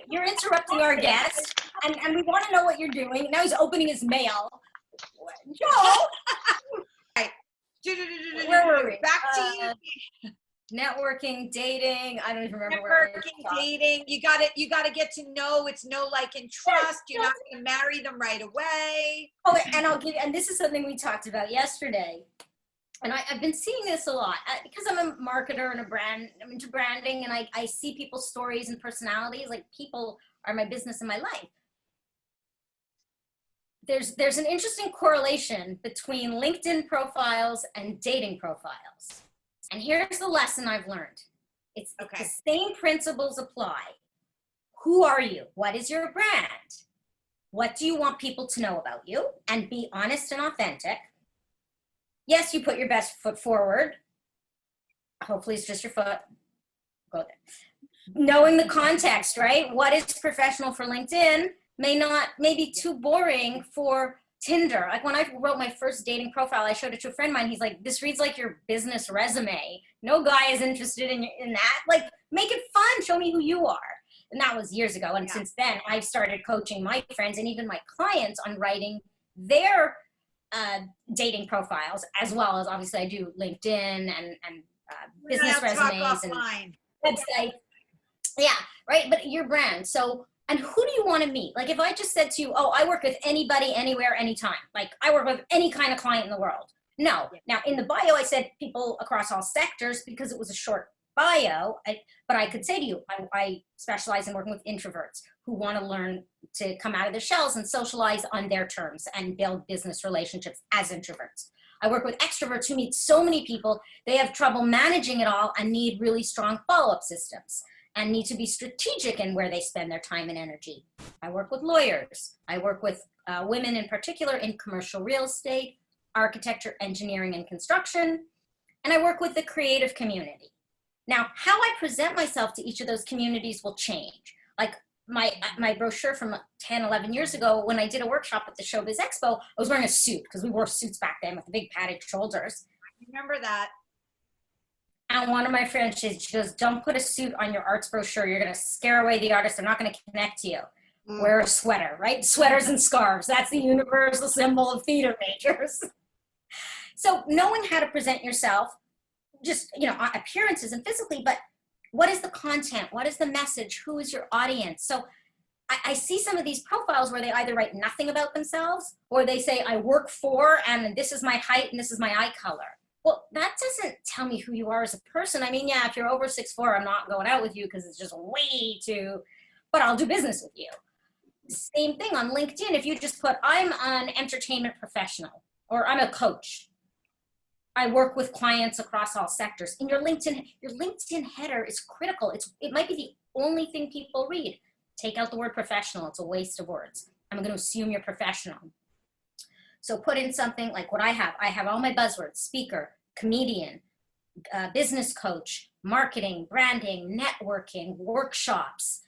You're interrupting our guest, and we want to know what you're doing. Now he's opening his mail. Joel. Right. Where were we? Back to you. networking, dating. I don't even remember where. Networking, dating. You gotta get to know. It's know, like, and trust. You're not gonna marry them right away. Oh, and this is something we talked about yesterday. And I've been seeing this a lot because I'm a marketer and I'm into branding, and I see people's stories and personalities. Like, people are my business and my life. There's an interesting correlation between LinkedIn profiles and dating profiles. And here's the lesson I've learned. It's the same principles apply. Who are you? What is your brand? What do you want people to know about you? And be honest and authentic. Yes, you put your best foot forward. Hopefully it's just your foot. Go there. Knowing the context, right? What is professional for LinkedIn may be too boring for Tinder. Like, when I wrote my first dating profile, I showed it to a friend of mine. He's like, this reads like your business resume. No guy is interested in that. Like, make it fun. Show me who you are. And that was years ago. And since then, I've started coaching my friends and even my clients on writing their dating profiles, as well as, obviously, I do LinkedIn and business resumes and websites. Yeah, right. But your brand. So, and who do you want to meet? Like, if I just said to you, oh, I work with anybody, anywhere, anytime. Like, I work with any kind of client in the world. No. Now, in the bio, I said people across all sectors because it was a short bio. But I could say to you, I specialize in working with introverts who want to learn to come out of their shells and socialize on their terms and build business relationships as introverts. I work with extroverts who meet so many people, they have trouble managing it all and need really strong follow-up systems and need to be strategic in where they spend their time and energy. I work with lawyers. I work with women in particular in commercial real estate, architecture, engineering, and construction. And I work with the creative community. Now, how I present myself to each of those communities will change. Like, my brochure from 10, 11 years ago, when I did a workshop at the Showbiz Expo, I was wearing a suit because we wore suits back then with the big padded shoulders. I remember that. And one of my friends, she goes, don't put a suit on your arts brochure. You're going to scare away the artist. They're not going to connect to you. Wear a sweater, right? Sweaters and scarves. That's the universal symbol of theater majors. So knowing how to present yourself, just, appearances and physically, but what is the content? What is the message? Who is your audience? So I see some of these profiles where they either write nothing about themselves or they say, I work for, and this is my height and this is my eye color. Well, that doesn't tell me who you are as a person. I mean, yeah, if you're over 6'4", I'm not going out with you because it's just way too, but I'll do business with you. Same thing on LinkedIn. If you just put, I'm an entertainment professional, or I'm a coach. I work with clients across all sectors. And your LinkedIn header is critical. It might be the only thing people read. Take out the word professional. It's a waste of words. I'm going to assume you're professional. So put in something like what I have. I have all my buzzwords: speaker, comedian, business coach, marketing, branding, networking, workshops.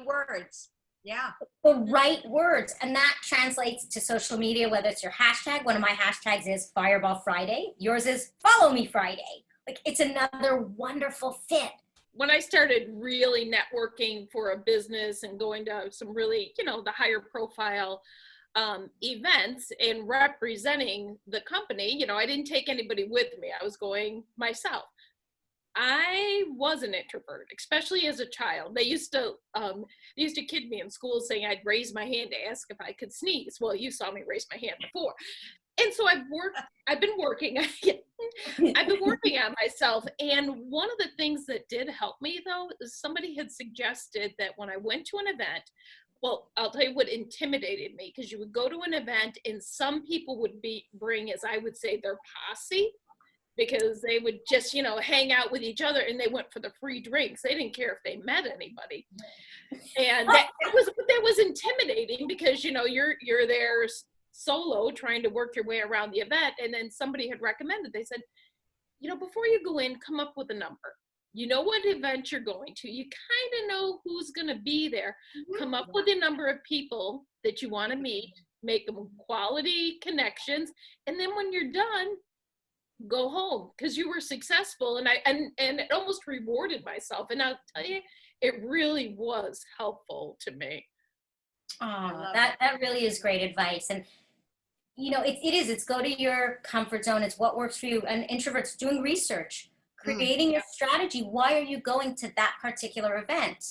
Words. Yeah. The right words. And that translates to social media, whether it's your hashtag. One of my hashtags is Fireball Friday. Yours is Follow Me Friday. Like, it's another wonderful fit. When I started really networking for a business and going to some really, the higher profile events and representing the company, I didn't take anybody with me. I was going myself. I was an introvert, especially as a child. They used to kid me in school saying I'd raise my hand to ask if I could sneeze. Well, you saw me raise my hand before. And so I've been working on myself. And one of the things that did help me, though, is somebody had suggested that when I went to an event, well, I'll tell you what intimidated me, because you would go to an event and some people would bring, as I would say, their posse, because they would just, hang out with each other, and they went for the free drinks. They didn't care if they met anybody. And that was intimidating, because, you're there solo trying to work your way around the event. And then somebody had recommended, they said, before you go in, come up with a number. You know what event you're going to. You kind of know who's going to be there. Come up with a number of people that you want to meet, make them quality connections, and then when you're done, go home, because you were successful. And it almost rewarded myself. And I'll tell you, it really was helpful to me. Oh, that really is great advice. And it's go to your comfort zone. It's what works for you. And introverts, doing research. creating your strategy. Why are you going to that particular event?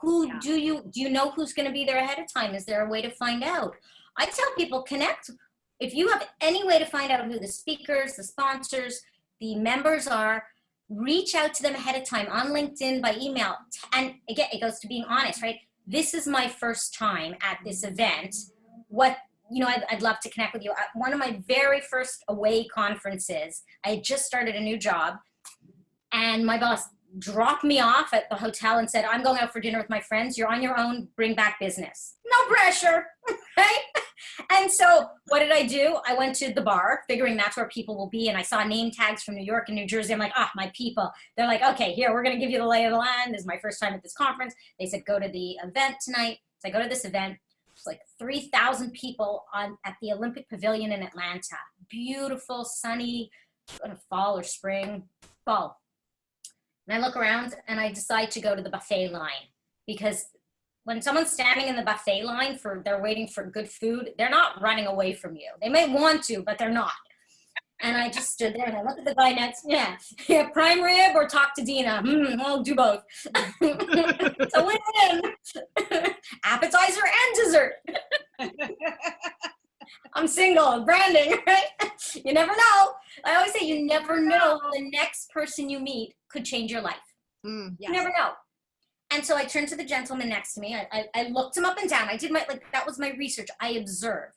Who do you know who's going to be there ahead of time? Is there a way to find out? I tell people, connect. If you have any way to find out who the speakers, the sponsors, the members are, reach out to them ahead of time on LinkedIn, by email. And again, it goes to being honest, right? This is my first time at this event. I'd love to connect with you. One of my very first away conferences, I had just started a new job, and my boss dropped me off at the hotel and said, I'm going out for dinner with my friends. You're on your own. Bring back business. No pressure, right? And so what did I do? I went to the bar, figuring that's where people will be. And I saw name tags from New York and New Jersey. I'm like, my people. They're like, okay, here, we're going to give you the lay of the land. This is my first time at this conference. They said, go to the event tonight. So I go to this event. It's like 3,000 people at the Olympic Pavilion in Atlanta. Beautiful, sunny, fall or spring, fall. And I look around and I decide to go to the buffet line, because when someone's standing in the buffet line they're waiting for good food, they're not running away from you. They may want to, but they're not. And I just stood there and I looked at the guy next, prime rib or talk to Deena. I'll do both. So win-win. Appetizer and dessert. I'm single, branding, right? You never know. I always say you never know how the next person you meet could change your life. Yes. You never know. And so I turned to the gentleman next to me. I looked him up and down. I did that was my research. I observed.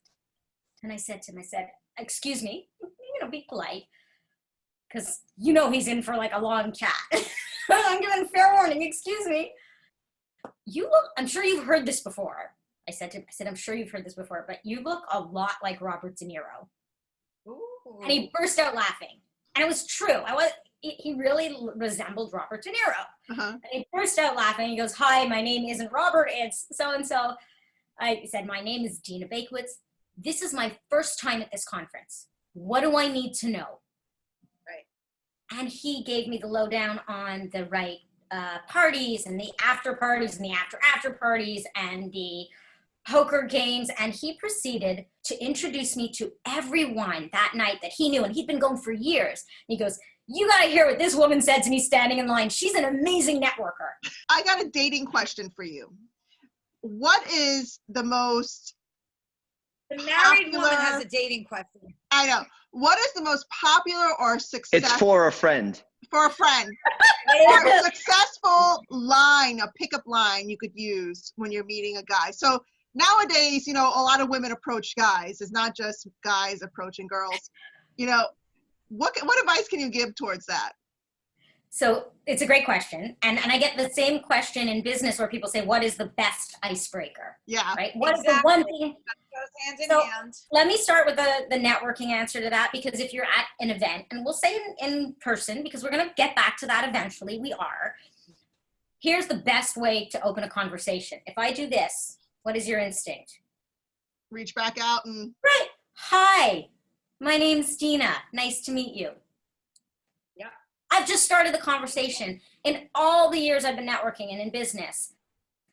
And I said to him, excuse me, be polite. Because he's in for like a long chat. I'm giving fair warning, excuse me. I'm sure you've heard this before. I said, I'm sure you've heard this before, but you look a lot like Robert De Niro. Ooh. And he burst out laughing. And it was true. He really resembled Robert De Niro. And he burst out laughing. He goes, hi, my name isn't Robert, it's so-and-so. I said, my name is Deena Baikowitz. This is my first time at this conference. What do I need to know? Right. And he gave me the lowdown on the right parties and the after parties and the after parties and the poker games. And he proceeded to introduce me to everyone that night that he knew. And he'd been going for years. And he goes, you got to hear what this woman said to me standing in line. She's an amazing networker. I got a dating question for you. What is the most The married popular, woman has a dating question. I know. What is the most popular or successful? It's for a friend. For a friend. Or a successful line, a pickup line you could use when you're meeting a guy. So nowadays, a lot of women approach guys. It's not just guys approaching girls. What advice can you give towards that? So it's a great question. And I get the same question in business where people say, what is the best icebreaker? Yeah. Right? What is the one thing? That goes hand in hand. Let me start with the networking answer to that, because if you're at an event, and we'll say in person, because we're going to get back to that eventually, we are. Here's the best way to open a conversation. If I do this, what is your instinct? Reach back out and... Right. Hi, my name's Deena. Nice to meet you. Yeah. I've just started the conversation. In all the years I've been networking and in business,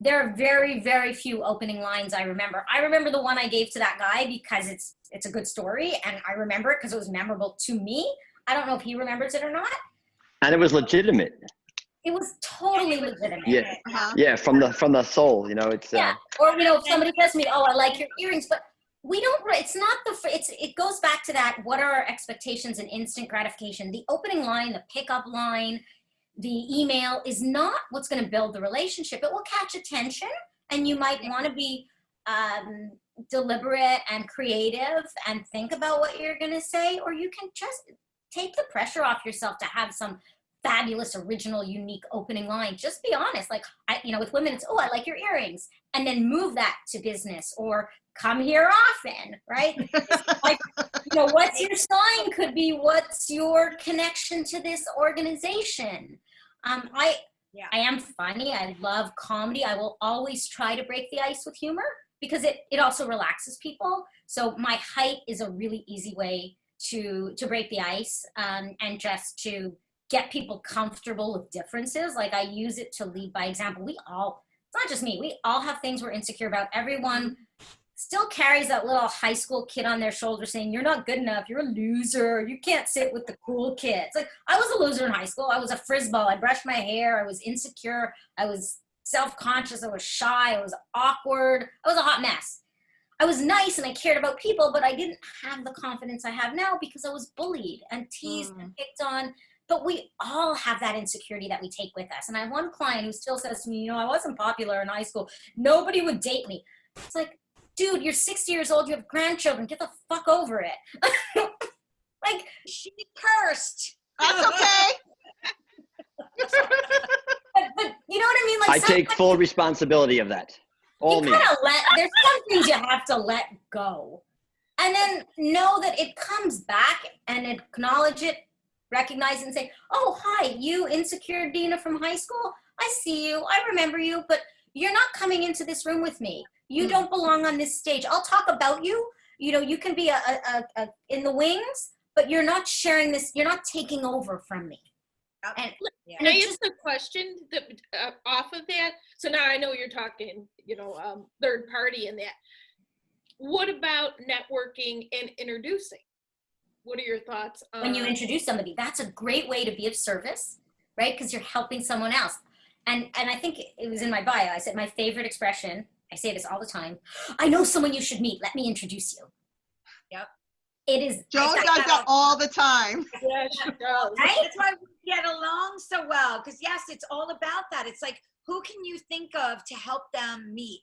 there are very, very few opening lines I remember. I remember the one I gave to that guy because it's a good story, and I remember it because it was memorable to me. I don't know if he remembers it or not. And it was legitimate. It was totally legitimate. Yeah, yeah, from the soul. It's yeah. Or if somebody says to me, "Oh, I like your earrings," but we don't. It's not it goes back to that. What are our expectations and instant gratification? The opening line, the pickup line, the email is not what's going to build the relationship. It will catch attention, and you might want to be deliberate and creative and think about what you're going to say, or you can just take the pressure off yourself to have some fabulous, original, unique opening line. Just be honest. Like, with women, it's, oh, I like your earrings. And then move that to business, or come here often, right? Like, what's your sign could be, what's your connection to this organization? I am funny. I love comedy. I will always try to break the ice with humor because it also relaxes people. So my height is a really easy way to break the ice, and just to get people comfortable with differences. Like, I use it to lead by example. It's not just me. We all have things we're insecure about. Everyone still carries that little high school kid on their shoulder saying, you're not good enough, you're a loser, you can't sit with the cool kids. Like, I was a loser in high school. I was a frisball. I brushed my hair. I was insecure. I was self-conscious. I was shy. I was awkward. I was a hot mess. I was nice and I cared about people, but I didn't have the confidence I have now because I was bullied and teased and picked on. But we all have that insecurity that we take with us. And I have one client who still says to me, I wasn't popular in high school. Nobody would date me. It's like, dude, you're 60 years old. You have grandchildren. Get the fuck over it. Like, she cursed. That's okay. but you know what I mean? Like, I take full responsibility of that. All me. There's some things you have to let go. And then know that it comes back and acknowledge it, recognize it and say, oh, hi, you insecure Deena from high school? I see you. I remember you, but you're not coming into this room with me. You don't belong on this stage. I'll talk about you. You can be a in the wings, but you're not sharing this. You're not taking over from me. And, Can I ask a question that off of that? So now I know you're talking, third party in that. What about networking and introducing? What are your thoughts on when you introduce somebody? That's a great way to be of service, right? Because you're helping someone else. And I think it was in my bio. I said my favorite expression. I say this all the time. I know someone you should meet. Let me introduce you. Yep. It is. Joan does that all the time. Yeah, she does. Right? That's why we get along so well. Because yes, it's all about that. It's like, who can you think of to help them meet?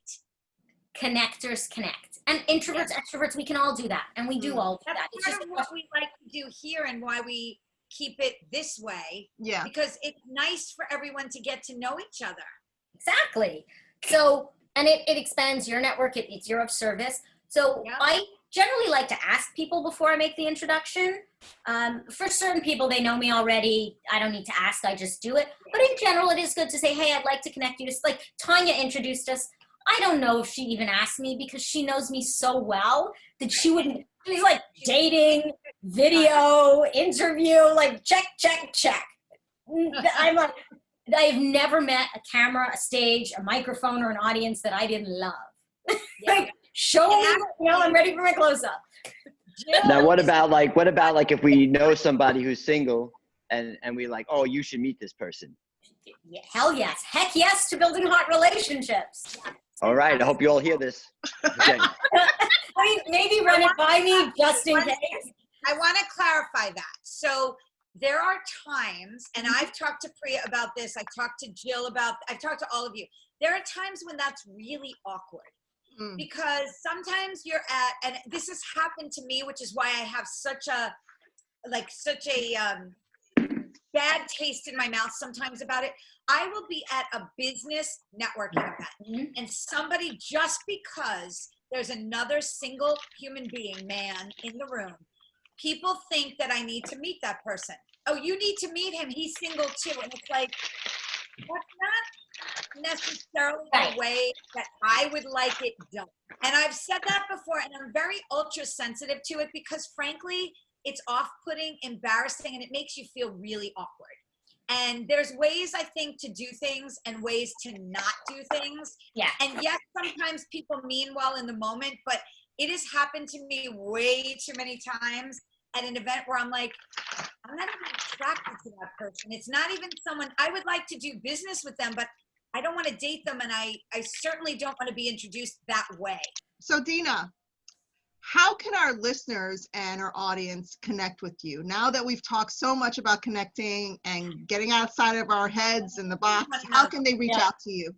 Connectors connect. And introverts, extroverts, we can all do that. And we do all do that. It's That's just part of what we like to do here and why we keep it this way. Yeah. Because it's nice for everyone to get to know each other. Exactly. So, and it expands your network. It's your of service. So I generally like to ask people before I make the introduction. For certain people, they know me already. I don't need to ask. I just do it. But in general, it is good to say, hey, I'd like to connect you. Just like Tanya introduced us. I don't know if she even asked me because she knows me so well that she wouldn't. She's like dating, video, interview, like check, check, check. I'm like, I've never met a camera, a stage, a microphone, or an audience that I didn't love. Like, show me, I'm ready for my close-up. Now, what about like if we know somebody who's single and we like, oh, you should meet this person? Yeah, hell yes. Heck yes to building hot relationships. All right. I hope you all hear this. Okay. I mean, maybe run it by me just in case. I want to clarify that. So there are times, and I've talked to Priya about this. I've talked to Jill I've talked to all of you. There are times when that's really awkward. Because sometimes you're and this has happened to me, which is why I have such a bad taste in my mouth sometimes about it. I will be at a business networking event and somebody, just because there's another single human being, man, in the room, people think that I need to meet that person. Oh, you need to meet him. He's single too. And it's like, that's not necessarily the way that I would like it done. And I've said that before, and I'm very ultra sensitive to it because frankly, it's off-putting, embarrassing, and it makes you feel really awkward. And there's ways, I think, to do things and ways to not do things. Yeah. And yes, sometimes people mean well in the moment, but it has happened to me way too many times at an event where I'm like, I'm not even attracted to that person. It's not even someone, I would like to do business with them, but I don't want to date them, and I certainly don't want to be introduced that way. So Deena, how can our listeners and our audience connect with you? Now that we've talked so much about connecting and getting outside of our heads and the box, how can they reach out to you?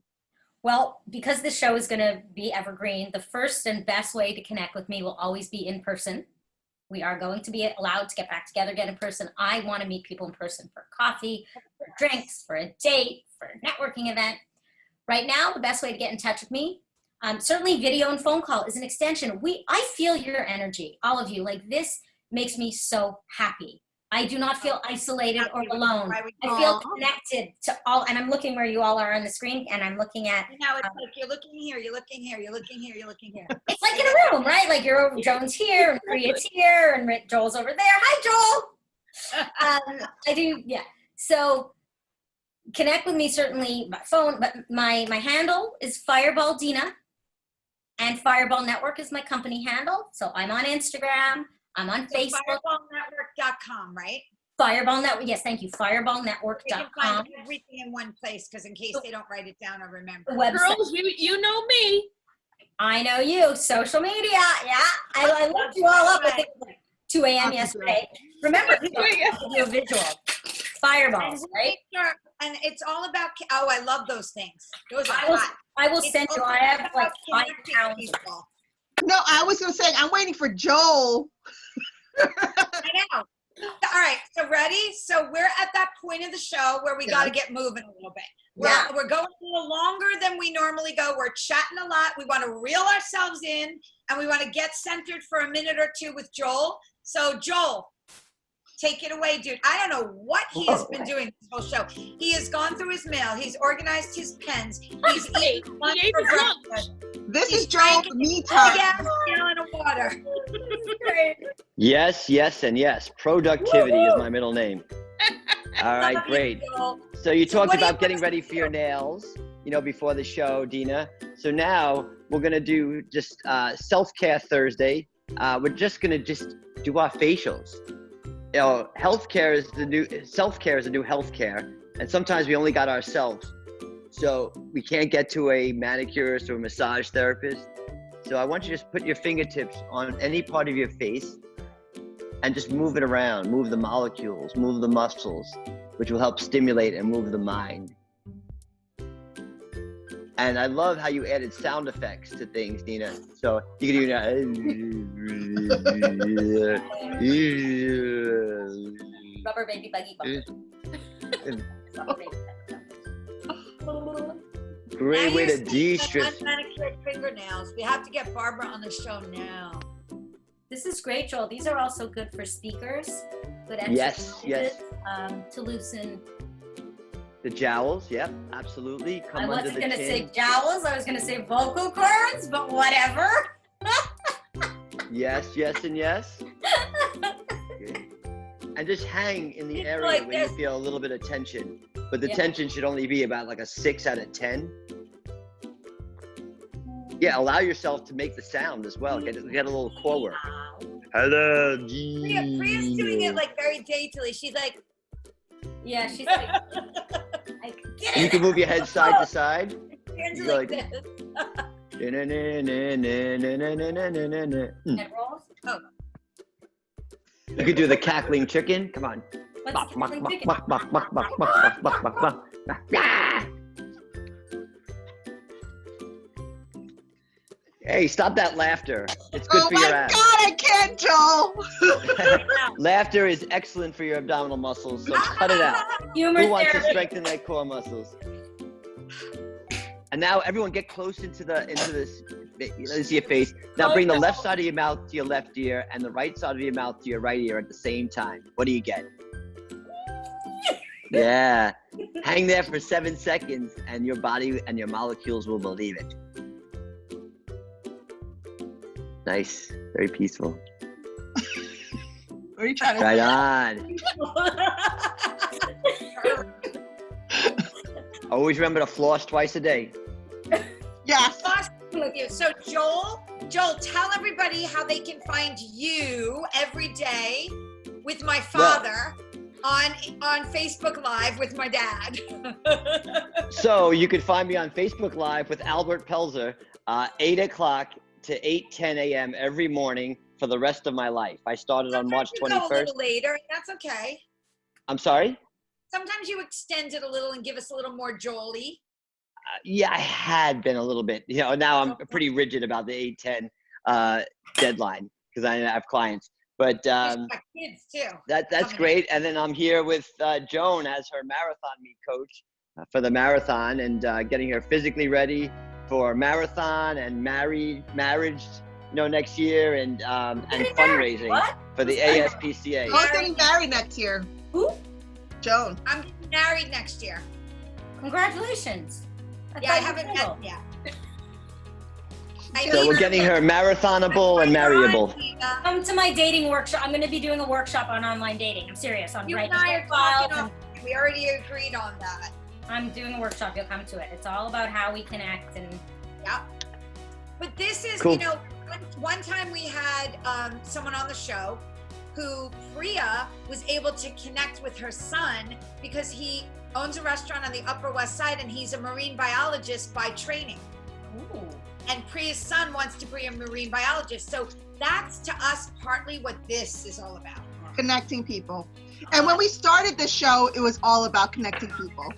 Well, because this show is going to be evergreen, the first and best way to connect with me will always be in person. We are going to be allowed to get back together again in person. I want to meet people in person for coffee, for drinks, for a date, for a networking event. Right now, the best way to get in touch with me, certainly video and phone call is an extension. I feel your energy, all of you. Like, this makes me so happy. I do not feel isolated or alone. I feel connected to all, and I'm looking where you all are on the screen, and I'm looking at. You know, it's like you're looking here, you're looking here, you're looking here, you're looking here. It's like in a room, right? Like Joan's here, and Priya's here, and Joel's over there. Hi, Joel. I do, yeah. So connect with me, certainly by phone, but my handle is Fireball Deena. And Fireball Network is my company handle. So I'm on Instagram. I'm on Facebook. FireballNetwork.com, right? Fireball Network. Yes, thank you. They can FireballNetwork.com. find everything in one place because in case they don't write it down or remember. The website. Girls, you know me. I know you. Social media. Yeah. I looked you all up. I think it was like 2 a.m. yesterday. Remember, your visual. Fireballs, right? And it's all about, oh, I love those things. Those are I will, hot. I will send you. I have like 5 Connecting pounds. people. No, I was gonna say I'm waiting for Joel. I know. All right, so ready? So we're at that point of the show where we got to get moving a little bit. We're going a little longer than we normally go. We're chatting a lot. We want to reel ourselves in, and we want to get centered for a minute or two with Joel. So Joel, take it away, dude. I don't know what he has been doing this whole show. He has gone through his mail. He's organized his pens. He's eaten lunch for breakfast. This He's is Joel's drinking me a time. gallon of water. Yes, yes, and yes. Productivity is my middle name. All right, great. So you talked about getting ready for your nails, before the show, Deena. So now we're gonna do just self-care Thursday. We're just gonna do our facials. Self-care is the new healthcare, and sometimes we only got ourselves. So we can't get to a manicurist or a massage therapist. So I want you to just put your fingertips on any part of your face and just move it around, move the molecules, move the muscles, which will help stimulate and move the mind. And I love how you added sound effects to things, Deena. So you can do Rubber baby buggy bumper. Great way to de-stress. Unmanicured fingernails. We have to get Barbara on the show now. This is great, Joel. These are also good for speakers. Good Yes, yes. To loosen. The jowls, yep, absolutely. I wasn't going to say jowls. I was going to say vocal cords, but whatever. Yes, yes, and yes. And just hang in the area like where you feel a little bit of tension. But the tension should only be about like a 6 out of 10. Yeah, allow yourself to make the sound as well. Get a little core work. Hello, Priya's doing it like very daintily. She's like, yeah, she's like, you can move your head side to side. hands You're like like- this. head rolls. Oh, You could do the cackling chicken. Come on. What's cackling chicken? Hey, stop that laughter. It's good Oh for your my abs. God, I can't, Joel. Laughter is excellent for your abdominal muscles, so cut it out. Humor Who wants to therapy. strengthen their core muscles? And now everyone get close into this. Let's see your face. Now bring the left side of your mouth to your left ear and the right side of your mouth to your right ear at the same time. What do you get? Yeah. Hang there for 7 seconds and your body and your molecules will believe it. Nice. Very peaceful. What are you trying to Right on. Always remember to floss twice a day. Yes. awesome with you. So Joel, tell everybody how they can find you every day with my father on Facebook Live with my dad. So you can find me on Facebook Live with Albert Pelzer, 8 o'clock to 8:10 a.m. every morning for the rest of my life. I started on March Sometimes you go a 21st. little later, and that's okay. I'm sorry? Sometimes you extend it a little and give us a little more Joel-y. Yeah, I had been a little bit. Now I'm pretty rigid about the 8:10 deadline because I have clients. But She's got kids too. that's coming great. And then I'm here with Joan as her MarathonMe coach for the marathon and getting her physically ready for marathon and marriage, next year and fundraising for the ASPCA. Joel's getting married next year. Who? Joan. I'm getting married next year. Congratulations. Yeah, I thought you haven't were had single. yet. So we're getting her marathonable and marryable. Come to my dating workshop. I'm going to be doing a workshop on online dating. I'm serious. On You and writing I are profiles. talking on, we already agreed on that. I'm doing a workshop. You'll come to it. It's all about how we connect and Yep. But this is, Cool. you know, one time we had someone on the show who Priya was able to connect with her son because he owns a restaurant on the Upper West Side and he's a marine biologist by training. Ooh. And Priya's son wants to be a marine biologist. So that's to us partly what this is all about. Connecting people. And when we started the show, it was all about connecting people.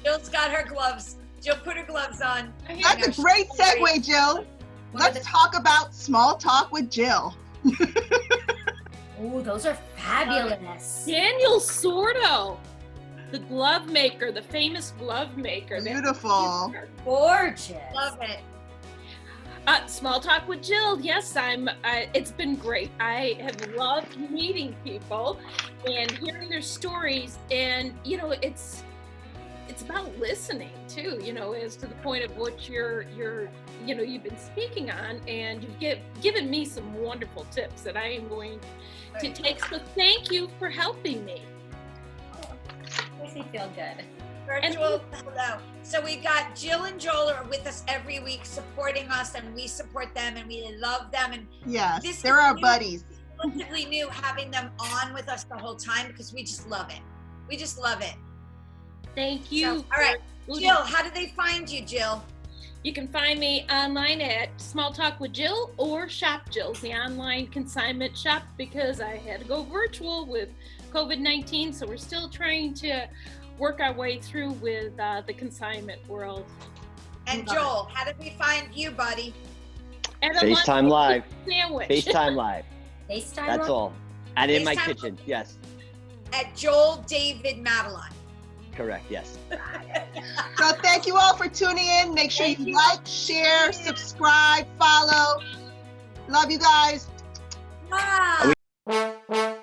Jill's got her gloves. Jill put her gloves on. That's a great segue, Jill. Let's talk about small talk with Jill. Ooh, those are fabulous. Daniel Sordo, the glove maker, the famous glove maker. Beautiful. Gorgeous. Love it. Small talk with Jill. Yes, it's been great. I have loved meeting people and hearing their stories, and you know, it's about listening too. You know, as to the point of what you've been speaking on, and you've given me some wonderful tips that I am going to take. So thank you for helping me. Makes me feel good. Virtual hello. So we've got Jill and Joel are with us every week supporting us, and we support them and we love them. And yes, they're our buddies. Relatively new having them on with us the whole time because we just love it. We just love it. Thank you. So, all right, Jill, how do they find you, Jill? You can find me online at Small Talk with Jill or Shop Jill's, the online consignment shop, because I had to go virtual with COVID-19. So we're still trying to work our way through with the consignment world. And Joel, how did we find you, buddy? At a FaceTime Live. Sandwich. FaceTime Live. FaceTime. That's all. And in my FaceTime kitchen. Yes. At Joel David Matalon. Correct. Yes. So thank you all for tuning in. Make sure you like, share, subscribe, follow. Love you guys. Bye.